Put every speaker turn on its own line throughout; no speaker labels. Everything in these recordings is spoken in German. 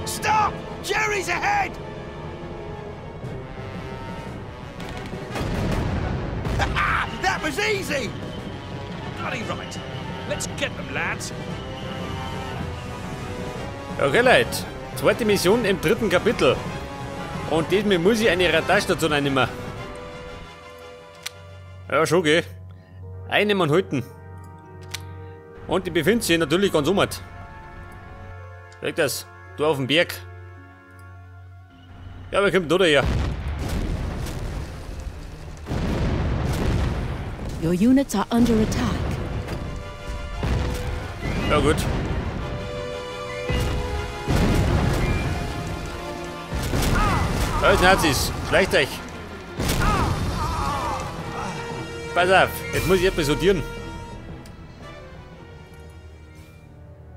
Stop! Jerry's ahead! That was easy!
Bloody right. Let's get them, lads.
Okay, Leute. Zweite Mission im 3. Kapitel. Und diesmal muss ich eine Radarstation einnehmen. Ja, schon, gell. Einnehmen und halten. Und die befindet sich natürlich ganz umwärts. Weg das. Du auf dem Berg. Ja, wer kommt da her?
Your units are under attack.
Ja, gut. Los, Nazis, schleicht euch. Pass auf, jetzt muss ich etwas sortieren.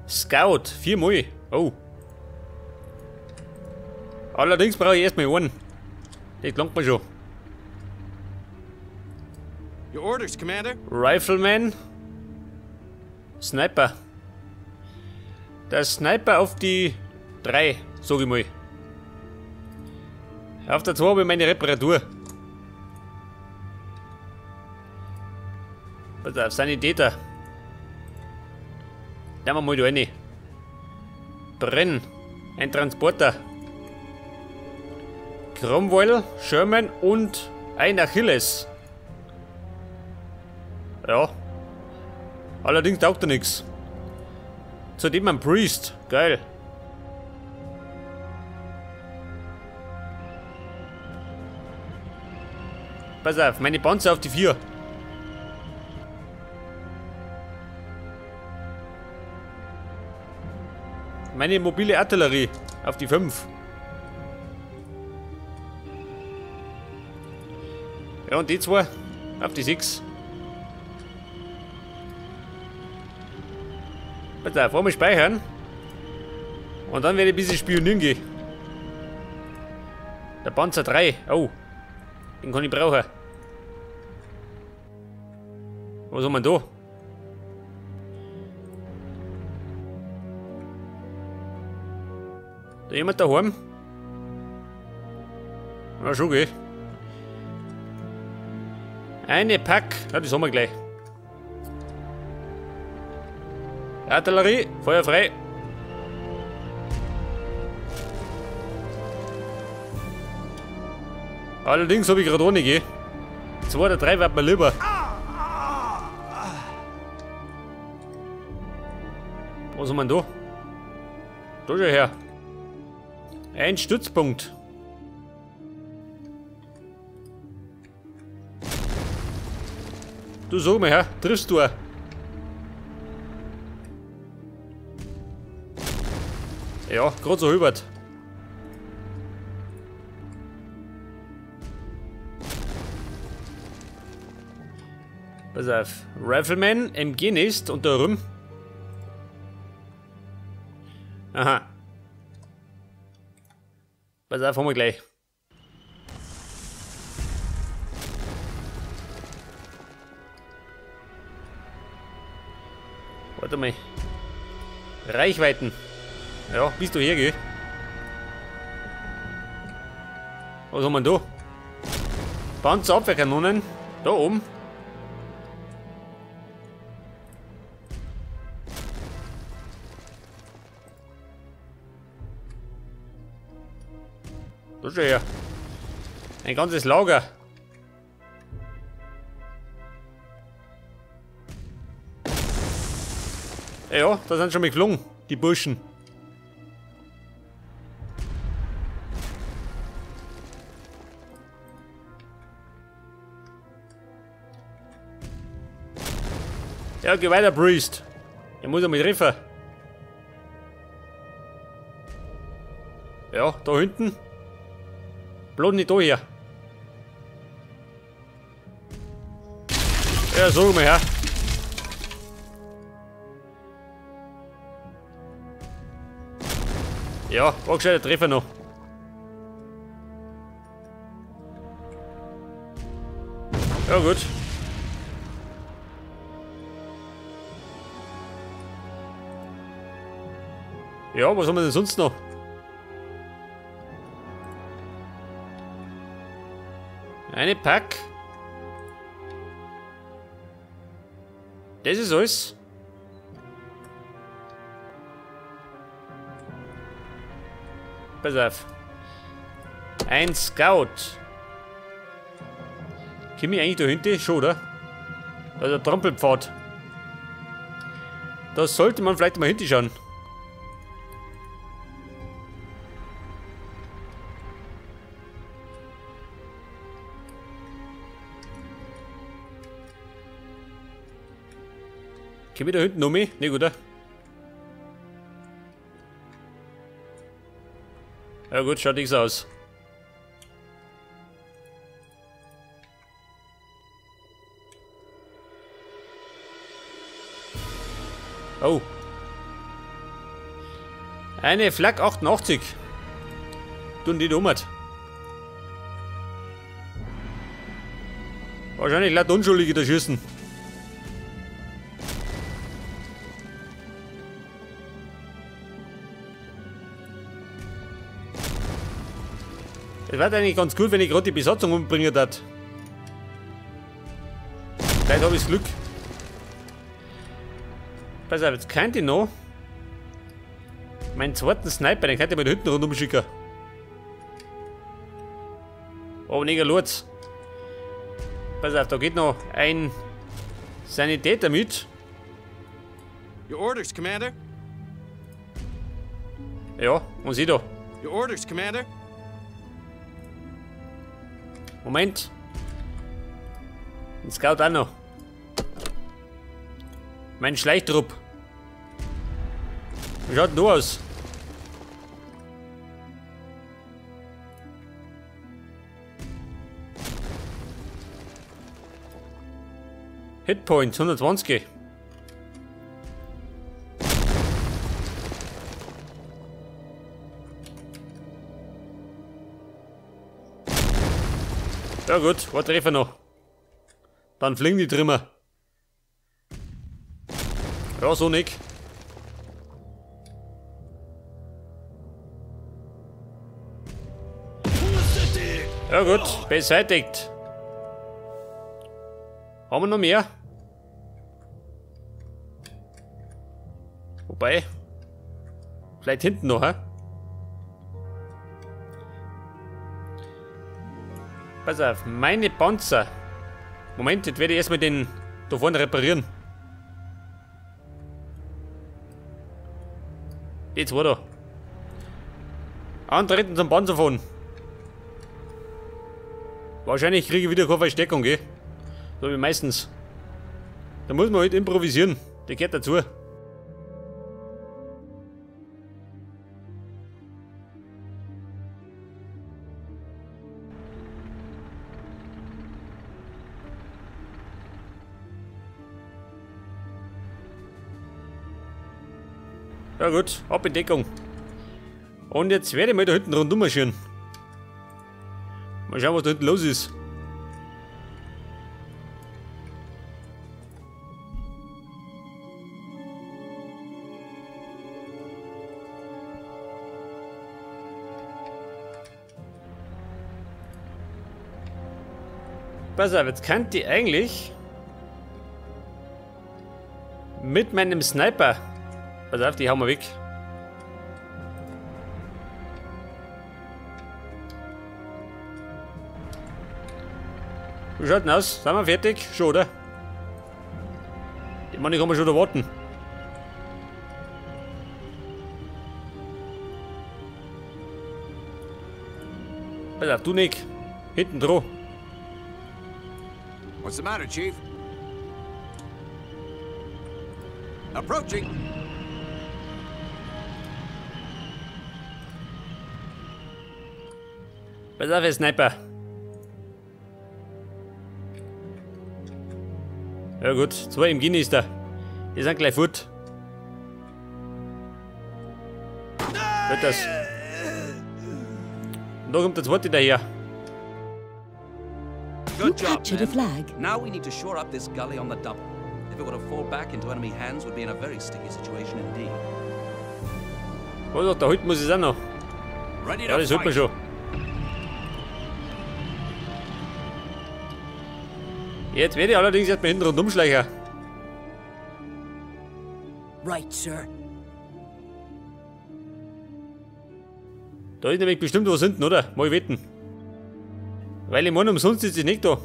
Scout, 4 Mal. Oh. Allerdings brauche ich erstmal einen. Das langt mir schon.
Your orders, Commander.
Rifleman. Sniper. Der Sniper auf die 3, sag ich mal. Auf der 2 habe ich meine Reparatur. Pass auf, Sanitäter. Nehmen wir mal da rein. Brenn. Ein Transporter. Cromwell, Sherman und ein Achilles. Ja. Allerdings taugt er nichts. Zudem ein Priest. Geil. Pass auf, meine Panzer auf die 4. Meine mobile Artillerie auf die 5. Ja, und die 2 auf die 6. Pass auf, einmal speichern. Und dann werde ich ein bisschen spionieren gehen. Der Panzer 3. Oh. Den kann ich brauchen. Was haben wir da? Da jemand daheim? Na schon, gell. Eine Pack. Ja, das haben wir gleich. Artillerie, Feuer frei. Allerdings habe ich gerade ohne, gell. 2 oder 3 wird mir lieber. Was haben wir denn da? Da schon her. Ein Stützpunkt. Du sag mal her, triffst du? Ja, gerade so hübert. Pass auf. Rifleman, MG Nest und da rum. Aha. Pass auf, haben wir gleich. Warte mal. Reichweiten. Ja, bist du hier, gell? Was haben wir denn da? Panzerabwehrkanonen. Da oben. Da schon her. Ein ganzes Lager. Ja, da sind schon mal geflogen, die Burschen. Ja, geh weiter, Priest. Er muss einmal treffen. Ja, da hinten. Bloß nicht da her. Ja, sag mal her. Ja, war gescheit, der Treffer noch. Ja, gut. Ja, was haben wir denn sonst noch? Eine Pack. Das ist alles. Pass auf. Ein Scout. Komme ich eigentlich da hinten? Schon, oder? Da ist ein Trampelpfad. Da sollte man vielleicht mal hinschauen. Komme ich da hinten noch mehr? Nicht, oder? Ja gut, schaut nichts aus. Oh. Eine Flak 88. Tun die dummert. Wahrscheinlich laut Unschuldige da schießen. Es wäre eigentlich ganz gut, wenn ich gerade die Besatzung umbringen darf. Vielleicht habe ich das Glück. Pass auf, jetzt könnte ich noch meinen zweiten Sniper, den könnte ich mal da hinten rundum schicken. Aber nicht los. Pass auf, da geht noch ein Sanitäter mit.
Your orders, Commander.
Ja, und sieh da.
Your orders, Commander.
Moment. Ein Scout auch noch. Mein Schleichtrupp. Wie schaut denn du aus? Hitpoint 120. Ja gut, was treffe noch? Dann fliegen die Trimmer. Ja, so nicht. Ja gut, beseitigt. Haben wir noch mehr? Wobei, vielleicht hinten noch, hä? Pass auf, meine Panzer. Moment, jetzt werde ich erstmal den da vorne reparieren. Die zwei da. Antreten zum Panzer von. Wahrscheinlich kriege ich wieder keine Verstärkung, gell? So wie meistens. Da muss man halt improvisieren. Der gehört dazu. Ja gut, ab in Deckung. Und jetzt werde ich mal da hinten rundum marschieren. Mal schauen, was da hinten los ist. Pass auf, jetzt kann die eigentlich mit meinem Sniper. Pass auf, die hauen wir weg. Wie schaut denn aus? Sind wir fertig? Schon, oder? Die Mann, kann man schon da warten. Pass auf, du nicht. Hinten dran.
What's the matter, Chief? Approaching.
Pass auf, Sniper. Ja gut, zwei im Guinness da. Die sind gleich fort. Hört das. Und da kommt der zweite daher.
You
Good job,
captured a
man.
flag.
Now we need to shore up this gully on the double. If it were to fall back into enemy hands, we'd be in a very sticky situation indeed.
Oh, da hinten muss ich auch noch.
Ready
Ja,
to
das hört man
fight.
schon. Jetzt werde ich allerdings erstmal hinten rundum schleichen.
Right, sir.
Da ist nämlich bestimmt was hinten, oder? Mal wetten. Weil ich meine, umsonst ist es nicht da.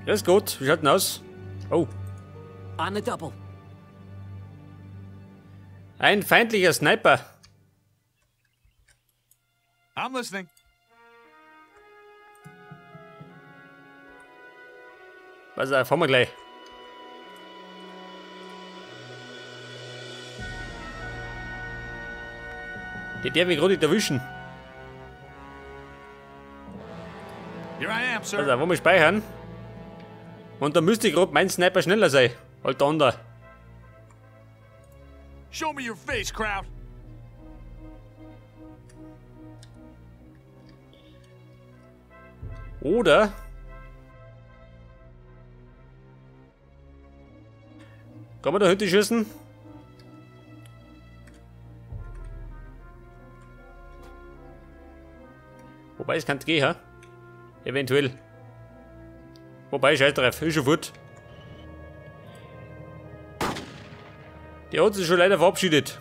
Grüß Gott, wie schaut denn aus? Oh,
On the double.
ein feindlicher Sniper.
I'm listening.
Pass auf, fahren wir gleich. Die darf mich gerade nicht erwischen.
Here I am,
Pass
sir.
auf, wollen wir speichern? Und da müsste gerade mein Sniper schneller sein. Alter anderer.
Show me your face, crowd.
Oder... Kann man da hinten schießen? Wobei, es kann gehen, ha? Eventuell. Wobei, scheiß drauf, ist schon gut. Der hat sich schon leider verabschiedet.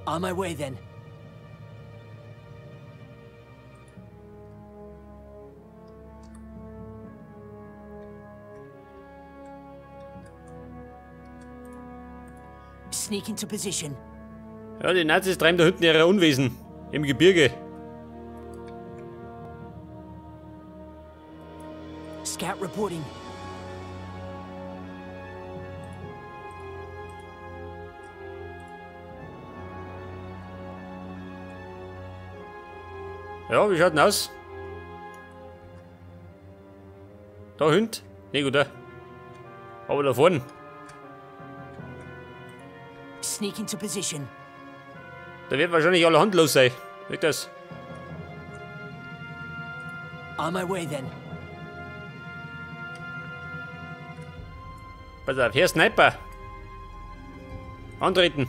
On my way then. Sneak into position.
Ja, die Nazis treiben da hinten ihre Unwesen. Im Gebirge.
Scout reporting.
Ja, wie schaut denn aus? Da Hund? Ne, gut, da. Aber da vorne.
Sneak into position.
Da wird wahrscheinlich alle handlos sein. Weg das.
On my way then.
Pass auf, hier Sniper. Antreten.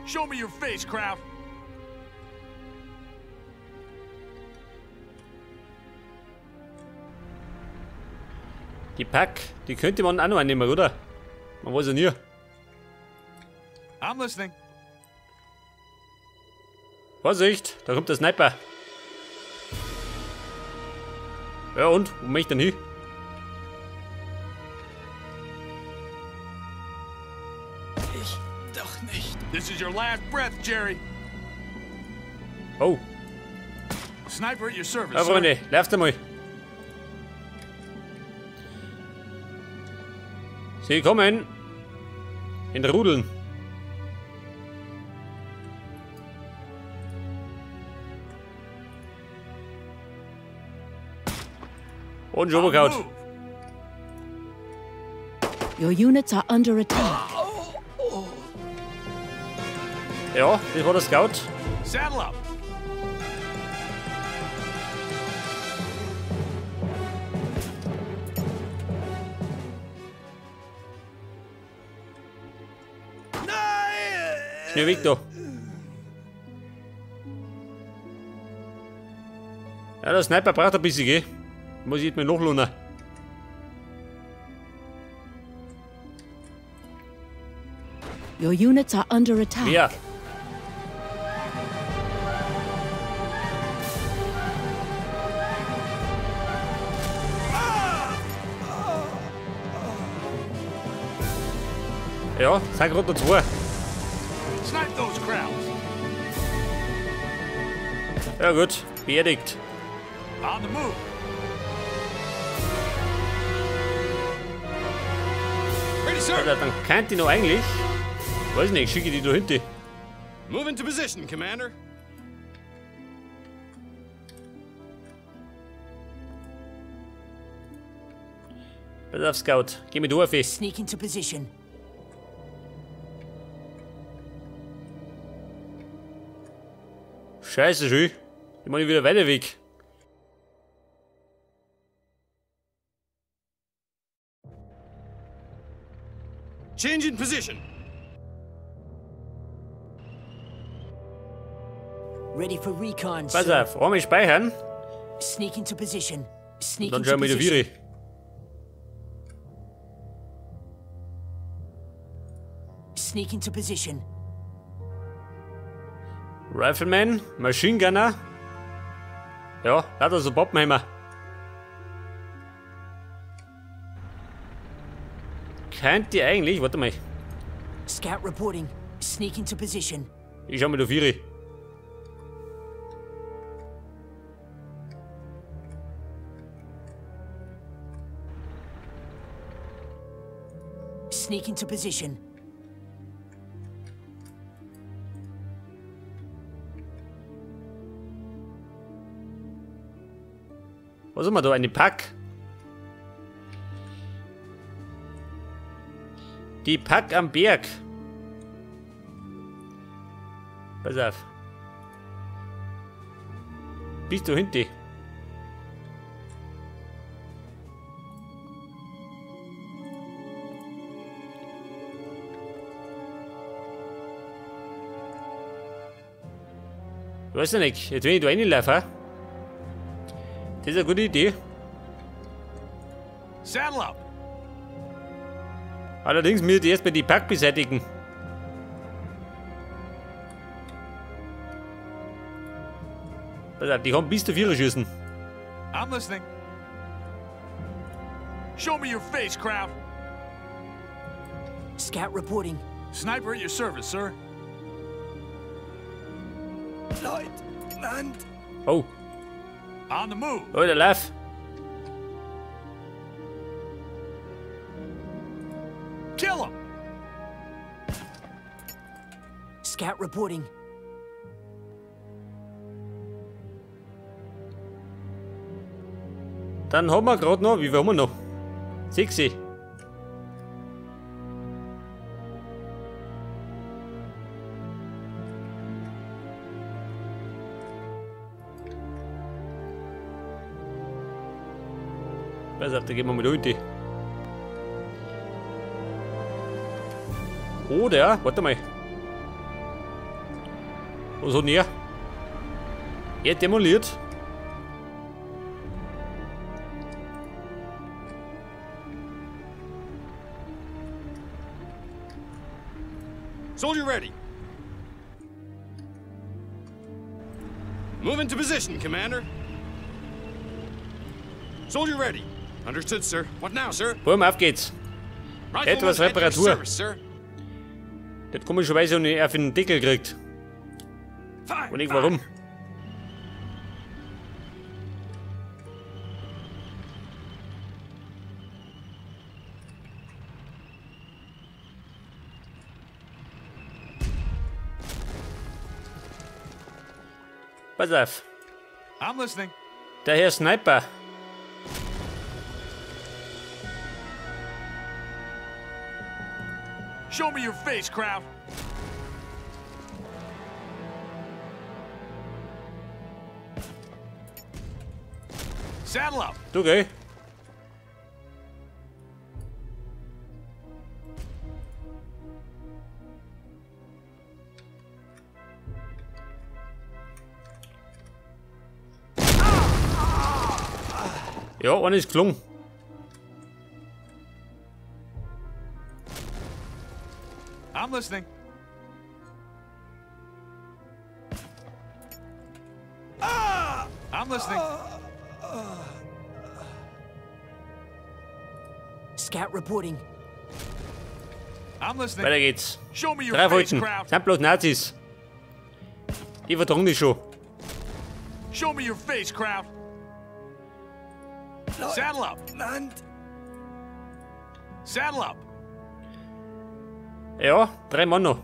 Show me your face, crowd.
Die Pack, die könnte man auch noch annehmen, oder? Man weiß ja nie.
I'm listening.
Vorsicht, da kommt der Sniper. Ja und? Wo möchte ich denn hin?
This is your last breath, Jerry.
Oh,
Sniper at your service,
ja
sir.
Freunde, lauft einmal. Sie kommen. In Rudeln. Und schon
I'll
umgehauen.
move.
Your units are under attack.
Ja, das war der Scout.
Saddle up.
Schnell weg da. Ja, der Sniper braucht ein bisschen, gell? Muss ich jetzt mal nachlohnen.
Your units are under attack.
Ja. Ja, sind gerade noch zwei.
Snipe those crowds.
Ja gut, beerdigt.
On the move.
Ready, sir.
Also, dann kann die noch eigentlich. Weiß nicht, schicke die da hinten.
Move into position, Commander.
Pass auf, Scout. Geh mit Dorf.
Sneak into position.
Scheiße, schön. Ich meine wieder weiter weg.
Changing position.
Ready for recon,
Pass
sir.
auf, einmal speichern.
Sneak into position. Sneak
Dann
into
schauen wir wieder
position.
Viri.
Sneak into position.
Rifleman, Machine Gunner. Ja, lauter so Pappenheimer. Könnte eigentlich, warte mal.
Scout reporting. Sneak into position.
Ich schau mal auf Viri.
Sneak into position.
Was haben wir da? Eine Pack. Die Pack am Berg. Pass auf. Bist du hinten? Ich weiß ja nicht, jetzt wenn ich da reinlaufe, das ist eine gute Idee.
Saddle up.
Allerdings müsste ich erstmal die Pack beseitigen. Pass auf, die haben bis zu 4 Schüssen.
I'm listening. Show me your face, crowd.
Scout reporting.
Sniper at your service, sir.
Oh,
On the move.
oh, der Lauf.
Kill him.
Scout reporting.
Dann haben wir gerade noch, wie viel haben wir noch? 6. Pass auf, da gehen wir mal runter. Oder, warte mal. Was hat denn er? Er demoliert.
Soldier ready. Move into position, Commander. Soldier ready. Understood, sir. What now, sir?
Boom, auf geht's.
Rifleman
Etwas
at your
Reparatur.
service, sir.
Das komischerweise nicht auf den Deckel gekriegt.
Fine.
Und ich warum? Pass auf,
I'm listening.
der Herr Sniper.
Show me your face, crowd. Saddle up.
Du geh. Ja, einer ist gelungen.
I'm listening. I'm listening.
Scout reporting.
I'm listening.
Weiter geht's.
Show me your
Drei
face,
Wolken.
crowd.
Sind bloß Nazis. Die verdrängen dich schon.
Show me your face, crowd. Saddle up. Saddle up.
Ja, 3 Mann noch.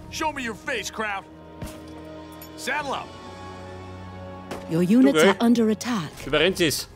Show me your face, crowd. Saddle up.
Your units
Okay.
are under attack.
Überrennt sie's.